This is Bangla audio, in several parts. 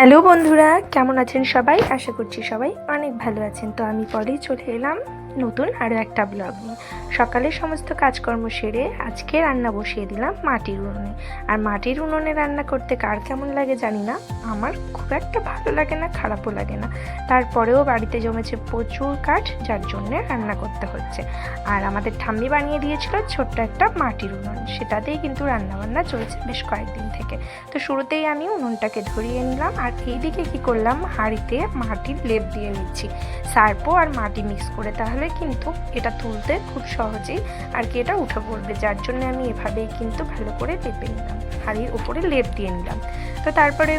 হ্যালো বন্ধুরা, কেমন আছেন সবাই? আশা করছি সবাই অনেক ভালো আছেন। তো আমি পরেই চলে এলাম নতুন আরও একটা ব্লগ নিয়ে। সকালে সমস্ত কাজকর্ম সেরে আজকে রান্না বসিয়ে দিলাম মাটির উনুনে। আর মাটির উনুনে রান্না করতে কার কেমন লাগে জানি না, আমার খুব একটা ভালো লাগে না, খারাপও লাগে না। তারপরেও বাড়িতে জমেছে প্রচুর কাঠ, যার জন্যে রান্না করতে হচ্ছে। আর আমাদের ঠাম্মি বানিয়ে দিয়েছিল ছোট্ট একটা মাটির উনুন, সেটাতেই কিন্তু রান্নাবান্না চলছে বেশ কয়েকদিন থেকে। তো শুরুতেই আমি উনুনটাকে ধরিয়ে নিলাম, আর এইদিকে কি করলাম, হাঁড়িতে মাটির লেপ দিয়ে নিচ্ছি সার্পো আর মাটি মিক্স করে, তাহলে কিন্তু এটা তুলতে খুব সহজেই আর কি এটা উঠে পড়বে। যার জন্য আমি এভাবেই কিন্তু ভালো করে লেপে নিলাম, হাঁড়ির উপরে লেপ দিয়ে নিলাম। তো তারপরে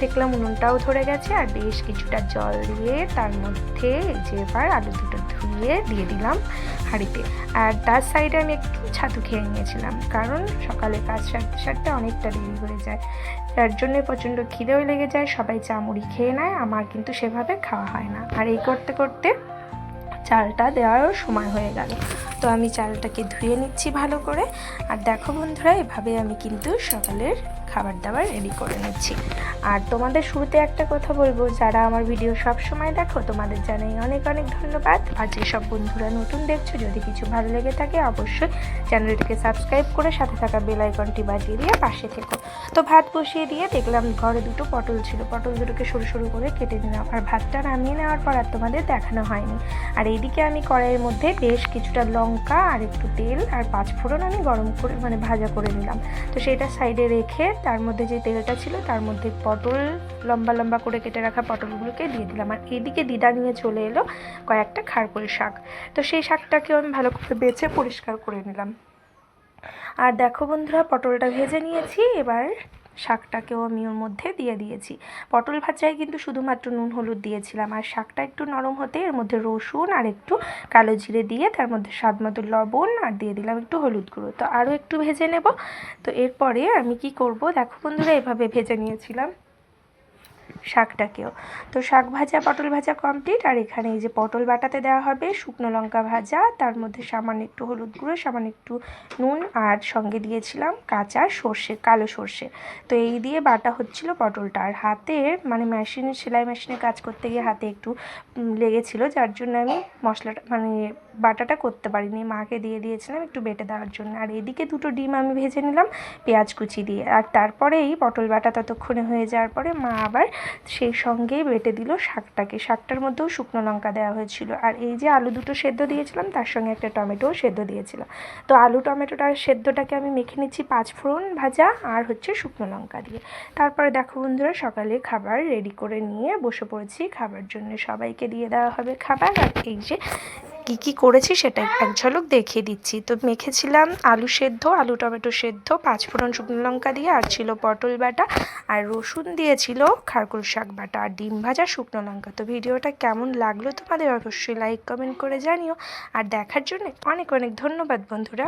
দেখলাম উনুনটাও ধরে গেছে, আর বেশ কিছুটা জল দিয়ে তার মধ্যে যে এবার আলু দুটো ধুয়ে দিয়ে দিলাম হাঁড়িতে। আর তার সাইডে আমি একটু ছাতু খেয়ে নিয়েছিলাম, কারণ সকালে কাজ সারতে সারতে অনেকটা দেরি হয়ে যায়, যার জন্য প্রচণ্ড খিদেও লেগে যায়। সবাই চা মুড়ি খেয়ে নেয়, আমার কিন্তু সেভাবে খাওয়া হয় না। আর এই করতে করতে চালটা দেওয়ারও সময় হয়ে গেল। তো আমি চালটাকে ধুয়ে নিচ্ছি ভালো করে। আর দেখো বন্ধুরা, এভাবে আমি কিন্তু সকালের খাবার দাবার রেডি করে নিচ্ছি। আর তোমাদের শুরুতে একটা কথা বলবো, যারা আমার ভিডিও সব সময় দেখো তোমাদের জানাই অনেক অনেক ধন্যবাদ। আর যেসব বন্ধুরা নতুন দেখছো, যদি কিছু ভালো লেগে থাকে অবশ্যই চ্যানেলটিকে সাবস্ক্রাইব করে সাথে থাকা বেল আইকনটি বাজিয়ে দিয়ে পাশে থেকো। তো ভাত বসিয়ে দিয়ে দেখলাম ঘরে দুটো পটল ছিল, পটল দুটোকে সরু সরু করে কেটে নিলাম। আর ভাতটা নামিয়ে নেওয়ার পর আর তোমাদের দেখানো হয়নি। আর এইদিকে আমি কড়াইয়ের মধ্যে বেশ কিছুটা লঙ্কা আর একটু তেল আর পাঁচফোড়ন আমি গরম করে ভাজা করে নিলাম। তো সেটা সাইডে রেখে তার মধ্যে যে তেলটা ছিল তার মধ্যে পটল লম্বা লম্বা করে কেটে রাখা পটলগুলোকে দিয়ে দিলাম। আর এইদিকে দিদা নিয়ে চলে এলো কয়েকটা খারপুল শাক। তো সেই শাকটাকেও আমি ভালো করে বেছে পরিষ্কার করে নিলাম। আর দেখো বন্ধুরা, পটলটা ভেজে নিয়েছি, এবার শাকটাকেও আমি ওর মধ্যে দিয়ে দিয়েছি। পটল ভাজায় কিন্তু শুধুমাত্র নুন হলুদ দিয়েছিলাম। আর শাকটা একটু নরম হতে এর মধ্যে রসুন আর একটু কালো জিরে দিয়ে তার মধ্যে স্বাদ মতো লবণ আর দিয়ে দিলাম একটু হলুদ গুঁড়ো। তো আরও একটু ভেজে নেব। তো এরপরে আমি কি করব, দেখো বন্ধুরা, এভাবে ভেজে নিয়েছিলাম শাকটাকেও। তো শাক ভাজা পটল ভাজা কমপ্লিট। আর এখানে এই যে পটল বাটাতে দেওয়া হবে শুকনো লঙ্কা ভাজা, তার মধ্যে সামান্য একটু হলুদ গুঁড়ো, সামান্য একটু নুন, আর সঙ্গে দিয়েছিলাম কাঁচা সর্ষে, কালো সর্ষে। তো এই দিয়ে বাটা হচ্ছিল পটলটা। আর হাতে মেশিনে, সেলাই মেশিনে কাজ করতে গিয়ে হাতে একটু লেগেছিল, যার জন্য আমি মশলাটা বাটাটা করতে পারিনি, মাকে দিয়ে দিয়েছিলাম একটু বেটে দেওয়ার জন্য। আর এদিকে দুটো ডিম আমি ভেজে নিলাম পেঁয়াজ কুচি দিয়ে। আর তারপরে এই পটল বাটা ততক্ষণে হয়ে যাওয়ার পরে মা আবার সেই সঙ্গেই বেটে দিল শাকটাকে। শাকটার মধ্যেও শুকনো লঙ্কা দেওয়া হয়েছিল। আর এই যে আলু দুটো সেদ্ধ দিয়েছিলাম, তার সঙ্গে একটা টমেটোও সেদ্ধ দিয়েছিলাম। তো আলু টমেটোটার সেদ্ধটাকে আমি মেখে নিচ্ছি পাঁচফোড়ন ভাজা আর হচ্ছে শুকনো লঙ্কা দিয়ে। তারপরে দেখো বন্ধুরা, সকালে খাবার রেডি করে নিয়ে বসে পড়েছি খাবার জন্য। সবাইকে দিয়ে দেওয়া হবে খাবার। আর এই যে কী করেছি সেটা এক ঝলক দেখিয়ে দিচ্ছি। তো মেখেছিলাম আলু সেদ্ধ, আলু টমেটো সেদ্ধ, পাঁচফোড়ন শুকনো লঙ্কা দিয়ে, আর ছিল পটল বাটা, আর রসুন দিয়েছিল খারকুল শাক বাটা, আর ডিম ভাজা শুকনো লঙ্কা। তো ভিডিওটা কেমন লাগলো তোমাদের অবশ্যই লাইক কমেন্ট করে জানিও। আর দেখার জন্য অনেক অনেক ধন্যবাদ বন্ধুরা।